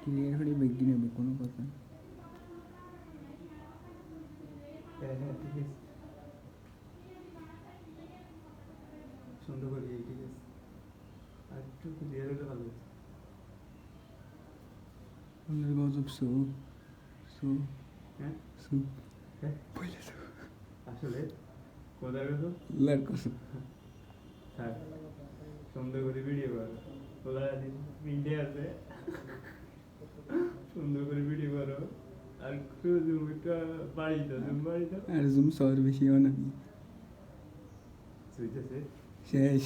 Clear করে baggy নেবে কোনো কথা না। সুন্দর করে ঠিক আছে আর একটু ক্লিয়ার হলে ভালো হতো। আপনার গজব সু সু হ্যাঁ সু হ্যাঁ বলে সু আসলে কোথায় গেছো লার কসু থাক সুন্দর করে ভিডিও করো কোথায় ইন্ডিয়া আছে সুন্দর করে ভিডিও করো আর একটু জুম একটু বাড়ি দাও জুম বাড়ি দাও আর জুম শহর বেশিও না সুইচেছে শেষ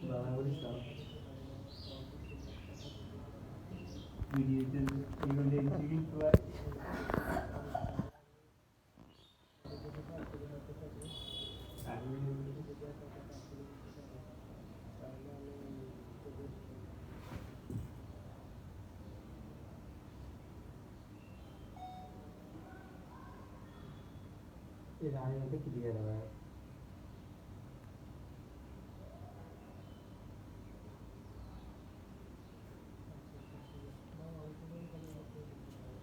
বাংলা করিস না ভিডিওতে এগুলো দেখছি কিন্তু ये रानी में तो क्लियर है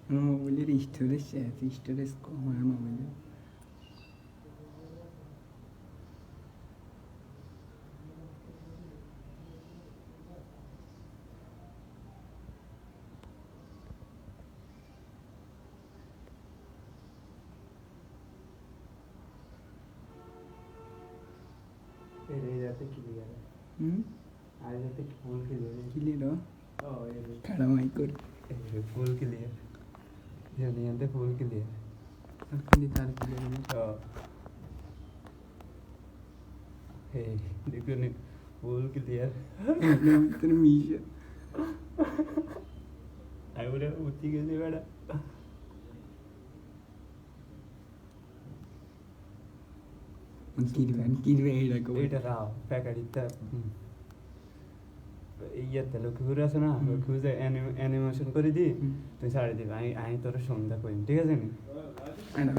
আমার মোবাইলের স্টোরেজ শেষ স্টোরেজ কম আমার মোবাইলে ये जाते क्लियर है आ जाते फुल क्लियर है ক্লিয়ার ओ ये খাড়া মাই করে फुल क्लियर ये नहीं आते फुल क्लियर কিন্তু তার ক্লিয়ার ओ हे देखो नहीं फुल क्लियर তোর মিশে आई बोले उठी कैसे बेटा কিরবে এইরকম এটা রাও প্যাকেটটা ইয়াতে লক্ষ্য করে আছে না লক্ষ্য করে অ্যানিমেশন করে দি তুই ছাড়ে দিবি আমি তোর সন্ধ্যা করিম ঠিক আছে নি আনো